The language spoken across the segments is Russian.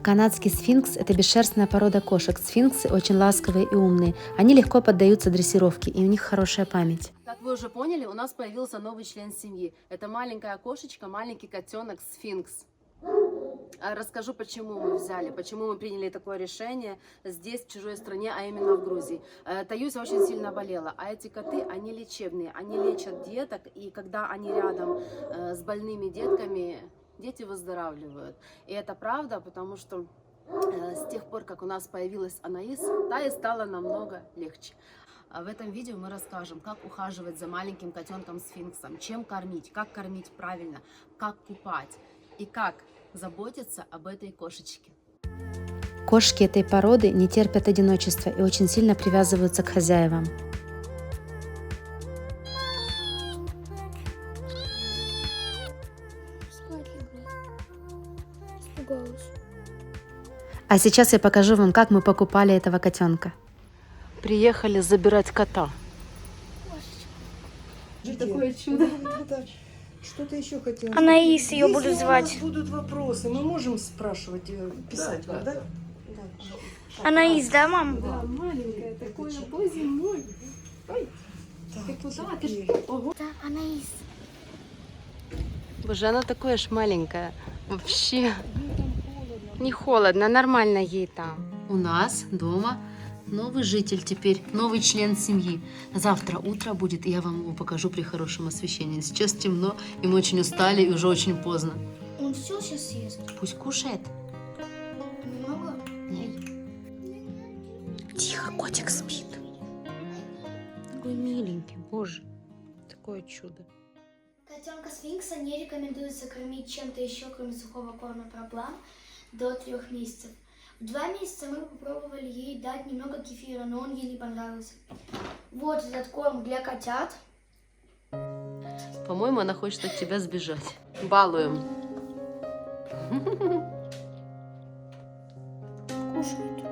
Канадский сфинкс – это бесшерстная порода кошек. Сфинксы очень ласковые и умные. Они легко поддаются дрессировке, и у них хорошая память. Как вы уже поняли, у нас появился новый член семьи. Это маленькая кошечка, маленький котенок сфинкс. Расскажу, почему мы взяли, почему мы приняли такое решение здесь, в чужой стране, а именно в Грузии. Таюся очень сильно болела, а эти коты, они лечебные, они лечат деток, и когда они рядом с больными детками, дети выздоравливают. И это правда, потому что с тех пор, как у нас появилась Анаис, Тае стало намного легче. В этом видео мы расскажем, как ухаживать за маленьким котенком-сфинксом, чем кормить, как кормить правильно, как купать и как заботиться об этой кошечке. Кошки этой породы не терпят одиночества и очень сильно привязываются к хозяевам. А сейчас я покажу вам, как мы покупали этого котенка. Приехали забирать кота. Такое чудо. Что-то еще хотела. Анаис ее Если буду у звать. нас будут вопросы, мы можем спрашивать, писать вам, да? Анаис, да, мам? Да, маленькая, такое зимой. Ой, ты куда? Ты ж... Ого. Да, Анаис. Боже, она такое ж маленькая. Вообще не холодно, нормально ей там. У нас дома новый житель теперь, новый член семьи. Завтра утро будет, и я вам его покажу при хорошем освещении. Сейчас темно, и мы очень устали, и уже очень поздно. Он все сейчас съест. Пусть кушает. Немного? Тихо, котик спит. Такой миленький, боже. Такое чудо. Котенка сфинкса не рекомендуется кормить чем-то еще, кроме сухого корма проплан, до 3 месяцев. В 2 месяца мы попробовали ей дать немного кефира, но он ей не понравился. Вот этот корм для котят. По-моему, она хочет от тебя сбежать. Балуем. Кушает.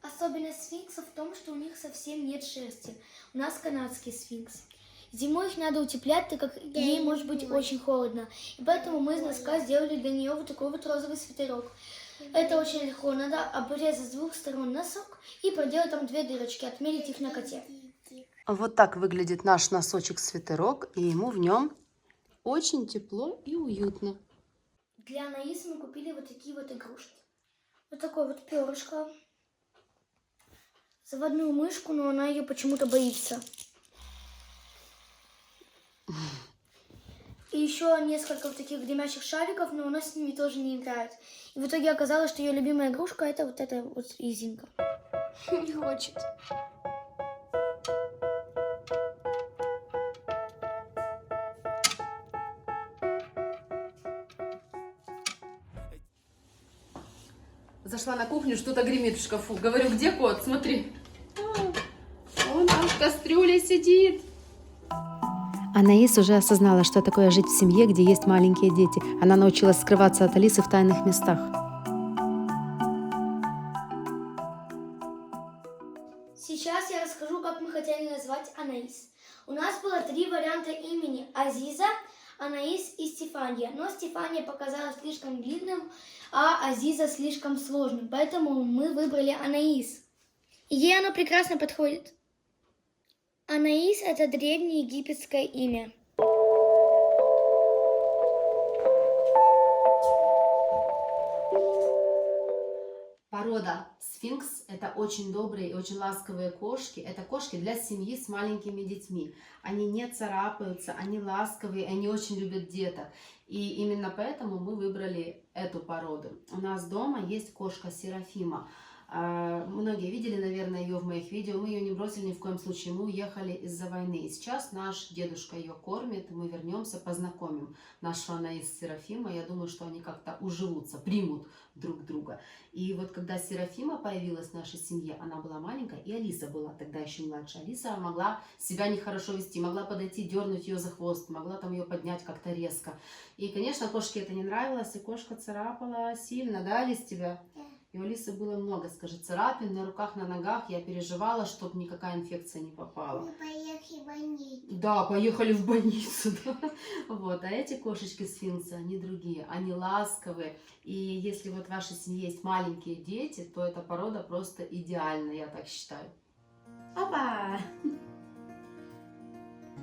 Особенность сфинксов в том, что у них совсем нет шерсти. У нас канадский сфинкс. Зимой их надо утеплять, так как ей может быть очень холодно. И поэтому мы из носка сделали для нее вот такой вот розовый свитерок. Это очень легко. Надо обрезать с 2 сторон носок и проделать там 2 дырочки, отмерить их на коте. Вот так выглядит наш носочек-свитерок, и ему в нем очень тепло и уютно. Для Анаис мы купили вот такие вот игрушки. Вот такое вот перышко. Заводную мышку, но она ее почему-то боится. И еще несколько вот таких гремящих шариков, но она с ними тоже не играет. И в итоге оказалось, что ее любимая игрушка это вот эта вот резинка. Не хочет. Зашла на кухню, что-то гремит в шкафу. Говорю, где кот? Смотри. Он там в кастрюле сидит. Анаис уже осознала, что такое жить в семье, где есть маленькие дети. Она научилась скрываться от Алисы в тайных местах. Сейчас я расскажу, как мы хотели назвать Анаис. У нас было 3 варианта имени: Азиза, Анаис и Стефания. Но Стефания показалась слишком длинным, а Азиза слишком сложным. Поэтому мы выбрали Анаис. И ей оно прекрасно подходит. Анаис – это древнеегипетское имя. Порода сфинкс – это очень добрые и очень ласковые кошки. Это кошки для семьи с маленькими детьми. Они не царапаются, они ласковые, они очень любят деток. И именно поэтому мы выбрали эту породу. У нас дома есть кошка Серафима. Многие видели, наверное, ее в моих видео. Мы ее не бросили ни в коем случае. Мы уехали из-за войны. И сейчас наш дедушка ее кормит. Мы вернемся, познакомим нашу Анаис с Серафимой. Я думаю, что они как-то уживутся, примут друг друга. И вот когда Серафима появилась в нашей семье, она была маленькая, и Алиса была тогда еще младше. Алиса могла себя нехорошо вести, могла подойти, дернуть ее за хвост, могла там ее поднять как-то резко. И, конечно, кошке это не нравилось, и кошка царапала сильно, да, Алис, тебя? И у Алисы было много, скажи, царапин на руках, на ногах. Я переживала, чтобы никакая инфекция не попала. Мы поехали в больницу. Да, поехали в больницу. Да. Вот. А эти кошечки-сфинксы, они другие. Они ласковые. И если вот в вашей семье есть маленькие дети, то эта порода просто идеальна, я так считаю. Опа!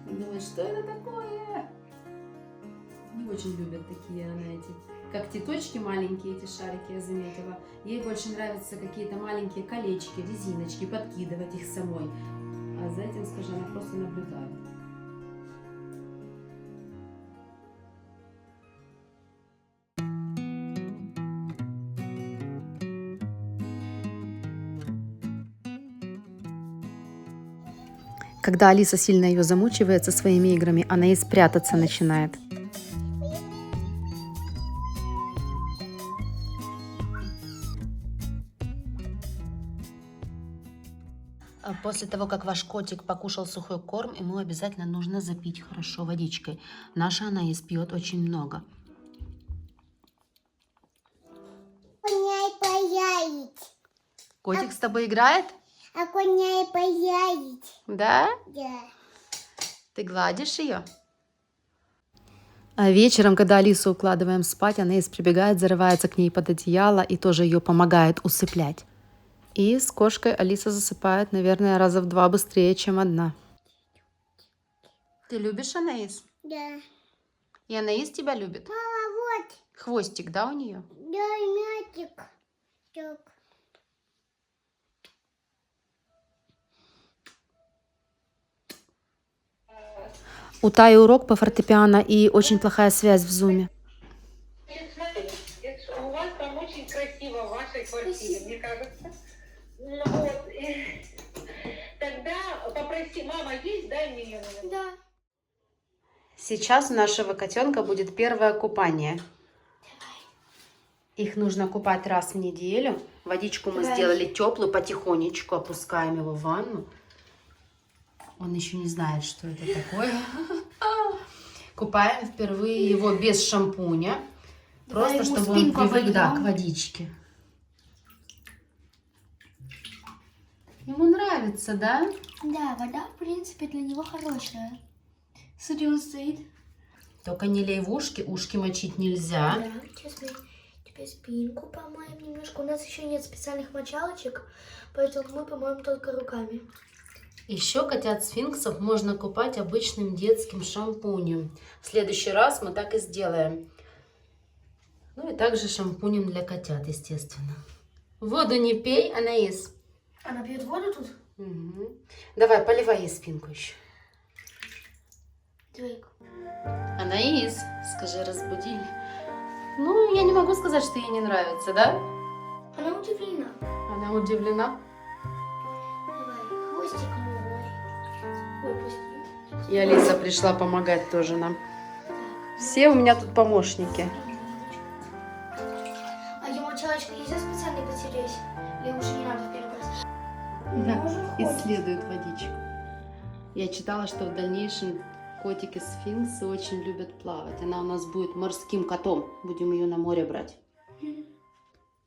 Думаешь, что это такое? Не очень любят такие, знаете, когтеточки маленькие, эти шарики, я заметила. Ей больше нравятся какие-то маленькие колечки, резиночки, подкидывать их самой. А за этим, скажи, она просто наблюдает. Когда Алиса сильно ее замучивает со своими играми, она и спрятаться начинает. После того, как ваш котик покушал сухой корм, ему обязательно нужно запить хорошо водичкой. Наша Анаис пьет очень много. Котик с тобой играет? А коня и поедет. Да? Да. Ты гладишь ее? А вечером, когда Алису укладываем спать, Анаис прибегает, зарывается к ней под одеяло и тоже ее помогает усыплять. И с кошкой Алиса засыпает, наверное, раза в 2 быстрее, чем одна. Ты любишь Анаис? Да. И Анаис тебя любит? Мама, вот. Хвостик, да, у нее? Да, мячик. Так. У Таи урок по фортепиано и очень плохая связь в зуме. У вас там очень красиво в вашей квартире, мне кажется. Ну вот. Тогда попроси, мама есть, дай мне ее номер. Да. Сейчас у нашего котенка будет первое купание. Их нужно купать раз в неделю. Водичку мы сделали теплую, потихонечку опускаем его в ванну. Он еще не знает, что это такое. Купаем впервые его без шампуня. Просто чтобы он привык, да, к водичке. Ему нравится, да? Да, вода, в принципе, для него хорошая. Смотри, он стоит. Только не лей в ушки мочить нельзя. Да, сейчас мы тебе спинку помоем немножко. У нас еще нет специальных мочалочек, поэтому мы помоем только руками. Еще котят сфинксов можно купать обычным детским шампунем. В следующий раз мы так и сделаем. Ну и также шампунем для котят, естественно. Воду не пей, Анаис. Она пьет воду тут? Угу. Давай, поливай ей спинку еще. Давай-ка. Анаис, скажи, разбудили. Ну, я не могу сказать, что ей не нравится, да? Она удивлена. Она удивлена. Давай, хвостик мой. Ой, пусти. И Алиса пришла помогать тоже нам. Все у меня тут помощники. А ему мочалочка нельзя специально потереть? Или уже не надо в первый раз? Да, исследует водичку. Я читала, что в дальнейшем котики-сфинксы очень любят плавать. Она у нас будет морским котом. Будем ее на море брать.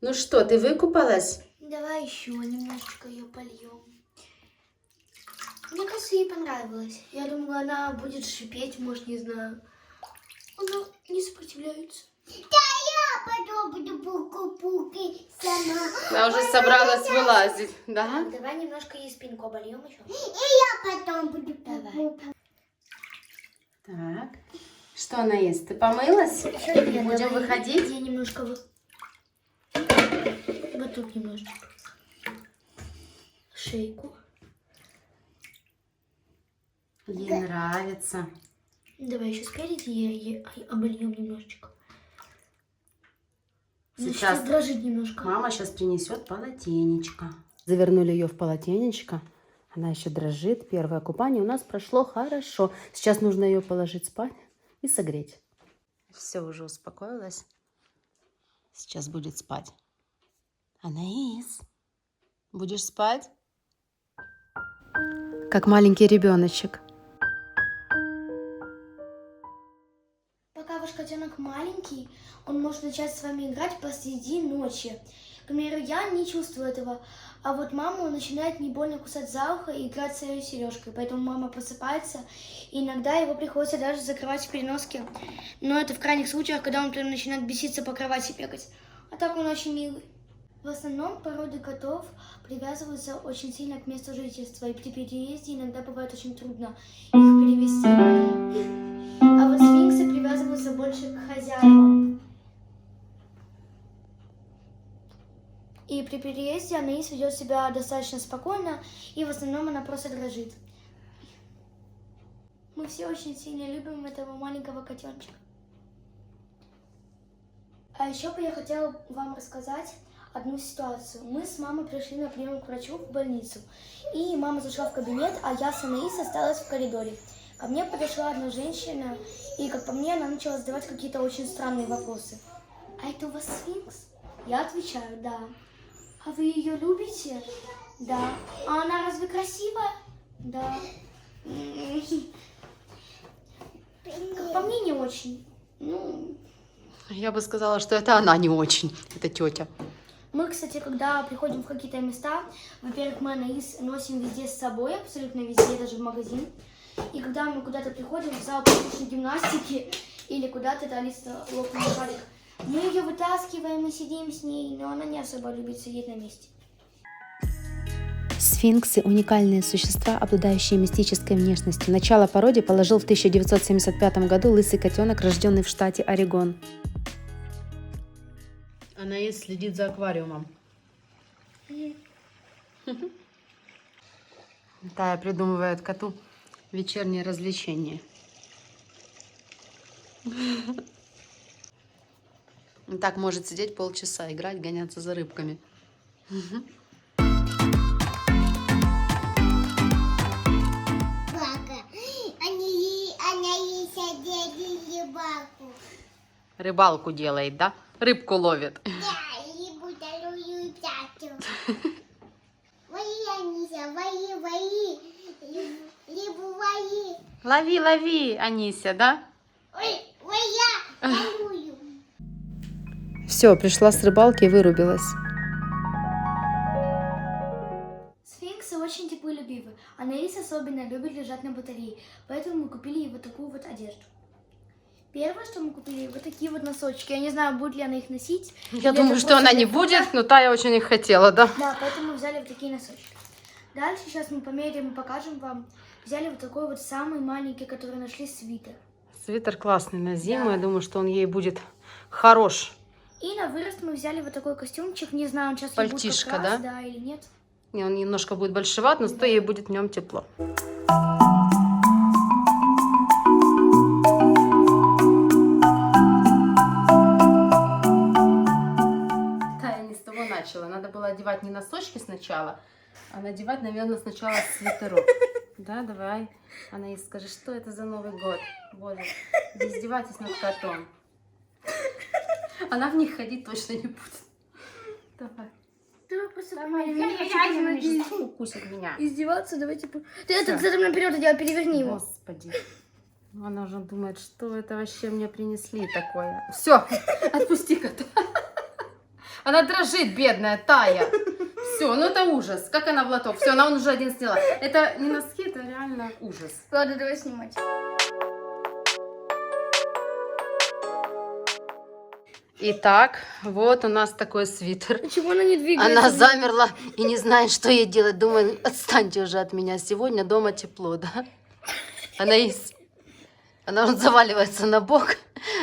Ну что, ты выкупалась? Давай еще немножечко ее польем. Мне кажется, ей понравилось. Я думала, она будет шипеть, может, не знаю. Она не сопротивляется. Потом буду пуки сама. Она уже собралась вылазить, да? Давай немножко ей спинку обольем еще. Я потом буду. Давай. Так. Что она ест? Ты помылась? Будем выходить? Я немножко вот тут немножечко. Шейку. Ей нравится. Давай еще спереди ей обольем немножечко. Сейчас дрожит немножко. мама сейчас принесет полотенечко. Завернули ее в полотенечко. Она еще дрожит. Первое купание у нас прошло хорошо. Сейчас нужно ее положить спать и согреть. Все, уже успокоилась. Сейчас будет спать. Анаис, будешь спать? Как маленький ребеночек. Пока ваш котенок маленький, он может начать с вами играть посреди ночи. примеру, я не чувствую этого, а вот мама начинает не больно кусать за ухо и играть с своей сережкой, поэтому мама просыпается, и иногда его приходится даже закрывать в переноске, но это в крайних случаях, когда он прям начинает беситься по кровати бегать, а так он очень милый. В основном породы котов привязываются очень сильно к месту жительства, и при переезде иногда бывает очень трудно их перевести. А вот сфинксы привязываются больше к хозяевам. И при переезде Анаис ведет себя достаточно спокойно, и в основном она просто дрожит. Мы все очень сильно любим этого маленького котеночка. А еще бы я хотела вам рассказать одну ситуацию. Мы с мамой пришли на прием к врачу в больницу, и мама зашла в кабинет, а я с Анаис осталась в коридоре. Ко мне подошла одна женщина, и, как по мне, она начала задавать какие-то очень странные вопросы. А это у вас сфинкс? Я отвечаю, да. А вы ее любите? Да. А она разве красивая? Да. Как по мне, не очень. Ну, Я бы сказала, что это она не очень, это тетя. мы, кстати, когда приходим в какие-то места, во-первых, мы Анаис носим везде с собой, абсолютно везде, даже в магазин. И когда мы куда-то приходим в зал воздушной гимнастики или куда-то, это Алиса лопнула шарик, мы ее вытаскиваем и сидим с ней, но она не особо любит сидеть на месте. Сфинксы – уникальные существа, обладающие мистической внешностью. Начало породе положил в 1975 году лысый котенок, рожденный в штате Орегон. Анаис следит за аквариумом. Тая придумывает коту вечернее развлечение. Так может сидеть полчаса, играть, гоняться за рыбками. Рыбалку делает, да? Рыбку ловит. Лови, лови, Анися, да? Все, пришла с рыбалки и вырубилась. Сфинксы очень теплолюбивы. Анаис особенно любит лежать на батарее, поэтому мы купили ей вот такую вот одежду. Первое, что мы купили, вот такие вот носочки. Я не знаю, будет ли она их носить. Я думаю, что она не будет, но Тая очень их хотела, да? Да, поэтому мы взяли вот такие носочки. Дальше сейчас мы померяем и покажем вам. Взяли вот такой вот самый маленький, который нашли, свитер. Свитер классный на зиму, Да. я думаю, что он ей будет хорош. И на вырост мы взяли вот такой костюмчик. Не знаю, он сейчас ей Пальтишко, будет как раз, да? да, или нет. Не, он немножко будет большеват, но зато ей будет в нем тепло. Тая не с того начала. Надо было одевать не носочки сначала, а надевать, наверное, сначала свитерок. Да, давай. Анаис, скажи, что это за Новый год? Боже, не издевайтесь над котом. Она в них ходить точно не будет. Давай. Давай просто Давай, померяем. я сейчас укусит меня. Издеваться, давайте. Ты Всё. этот задом наперед одел, переверни его. Господи. Она уже думает, что это вообще мне принесли такое. Все, отпусти кота. Она дрожит, бедная Тая. Все, ну это ужас. Как она в лоток? Все, она уже один сняла. Это не носки, это реально ужас. Ладно, давай снимать. Итак, вот у нас такой свитер. Почему она не двигается? Она замерла и не знает, что ей делать. Думает, отстаньте уже от меня. Сегодня дома тепло, да? Она уже заваливается на бок.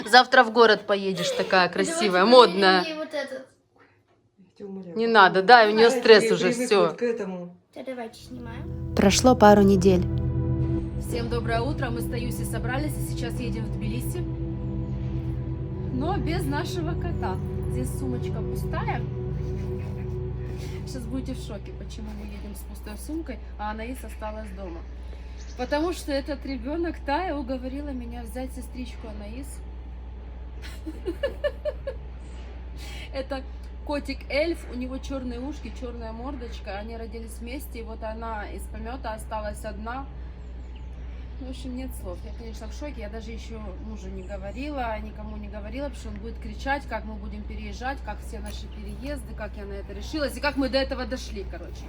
Завтра в город поедешь такая красивая, модная. Давайте вот этот. Не надо, да, у нее стресс уже, все. К этому. Да, давайте снимаем. Прошло пару недель. Всем доброе утро, мы с Таюсей собрались и сейчас едем в Тбилиси. Но без нашего кота. Здесь сумочка пустая. Сейчас будете в шоке, почему мы едем с пустой сумкой, а Анаис осталась дома. Потому что этот ребенок Тая уговорила меня взять сестричку Анаис. Это котик эльф, у него черные ушки, черная мордочка. Они родились вместе, и вот она из помета осталась одна. В общем, нет слов. Я, конечно, в шоке. Я даже еще мужу не говорила, никому не говорила, потому что он будет кричать, как мы будем переезжать, как все наши переезды, как я на это решилась и как мы до этого дошли, короче.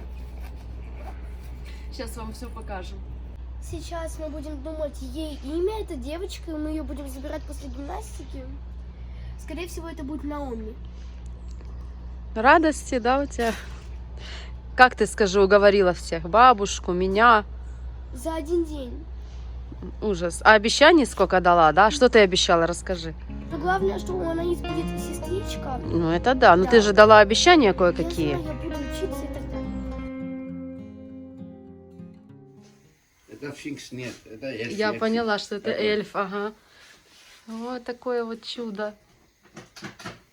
Сейчас вам все покажем. Сейчас мы будем думать ей имя, это девочка, и мы ее будем забирать после гимнастики. Скорее всего, это будет Наоми. Радости, да, у тебя? Как ты, скажи, уговорила всех? Бабушку, меня? За один день. Ужас. А обещаний сколько дала, да? Что ты обещала? Расскажи. Но главное, что у Анаис будет сестричка. Ну, это да. Ну, Да. ты же дала обещания Я кое-какие. знаю, я буду учиться и так далее. Это фикс нет, это эльф. Я эльф. поняла, что это Это- эльф, ага. Вот такое вот чудо.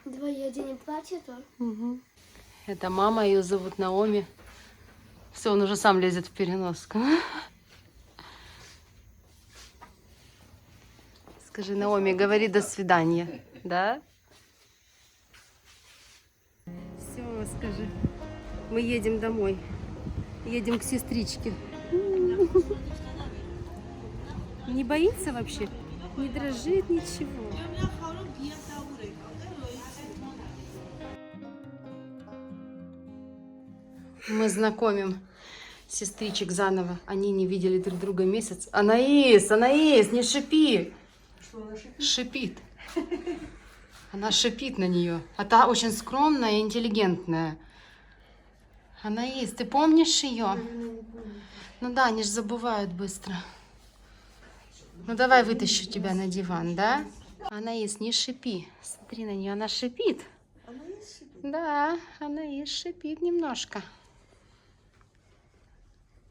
Давай я оденем платье-то. Мгм. Это мама, ее зовут Наоми. Все, он уже сам лезет в переноску. Скажи, Наоми, говори до свидания, да? Все, скажи. Мы едем домой. Едем к сестричке. Не боится вообще? Не дрожит ничего. Мы знакомим сестричек заново. Они не видели друг друга месяц. Анаис, Анаис, не шипи. Что она шипит? Шипит. Она шипит на нее. А та очень скромная и интеллигентная. Анаис, ты помнишь ее? Ну да, они же забывают быстро. Ну давай вытащу тебя на диван, да? Анаис, не шипи. Смотри на нее, она шипит. Она и шипит. Да, Анаис шипит немножко.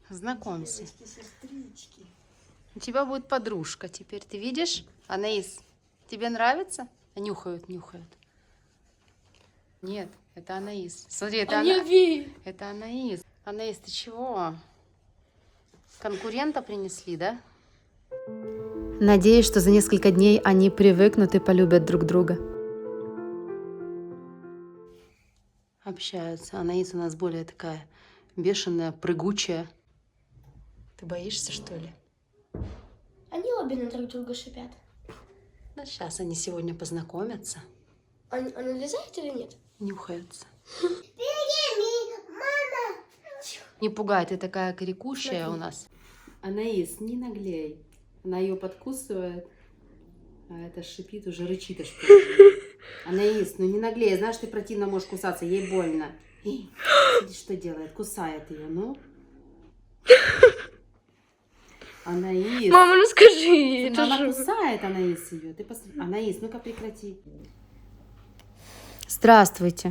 Знакомься. Девочки, сестрички. У тебя будет подружка теперь. Ты видишь? Анаис, тебе нравится? Нюхают, нюхают. Нет, это Анаис. Смотри, это она. Это Анаис. Анаис, ты чего? Конкурента принесли, да? Надеюсь, что за несколько дней они привыкнут и полюбят друг друга. Общаются. Анаис у нас более такая бешеная, прыгучая. Ты боишься, что ли? Они обе на друг друга шипят. Ну, сейчас они сегодня познакомятся, Она лизает или нет? нюхаются. Не пугай, ты такая крикущая у нас. Анаис, не наглей. Она ее подкусывает, а это шипит, уже рычит аж. Анаис, ну не наглей, знаешь, ты противно можешь кусаться, ей больно. Эй, смотри, что делает, кусает ее, ну. Анаис. Мама, ну скажи. Ну, она кусает, Анаис ее. Ты посмотри. Анаис, ну-ка прекрати. Здравствуйте.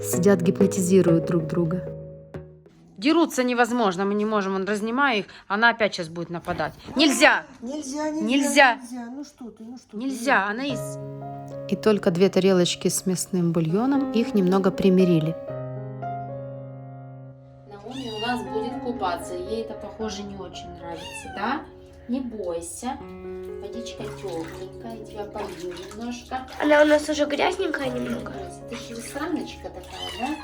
Сидят, гипнотизируют друг друга. Дерутся невозможно, мы не можем, он разнимает их, она опять сейчас будет нападать. Нельзя! Нельзя, Нельзя. нельзя. Ну что ты, ну что ты. Нельзя, Анаис. И только 2 тарелочки с мясным бульоном, их немного примирили. Наоми у нас будет купаться, ей это, похоже, не очень нравится, да? Не бойся, водичка тепленькая, я тебя полью немножко. Она у нас уже грязненькая немного. Ты же весаночка такая, да?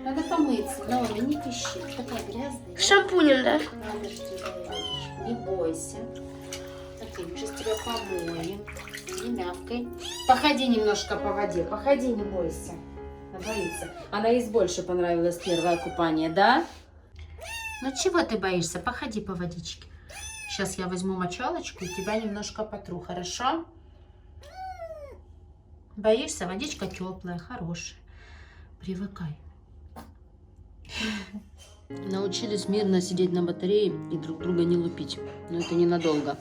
Надо помыться, Наоми, не пищи, такая грязная. Да? Шампунем, да? Надо же тебе водичку, не бойся. Так, мы сейчас тебя помоем, не мягкой. Походи немножко по воде, походи, не бойся. Она боится. Анаис больше понравилось первое купание, да? Ну чего ты боишься? Походи по водичке. Сейчас я возьму мочалочку и тебя немножко потру, хорошо? Боишься? Водичка теплая, хорошая. Привыкай. Научились мирно сидеть на батарее и друг друга не лупить. Но это ненадолго.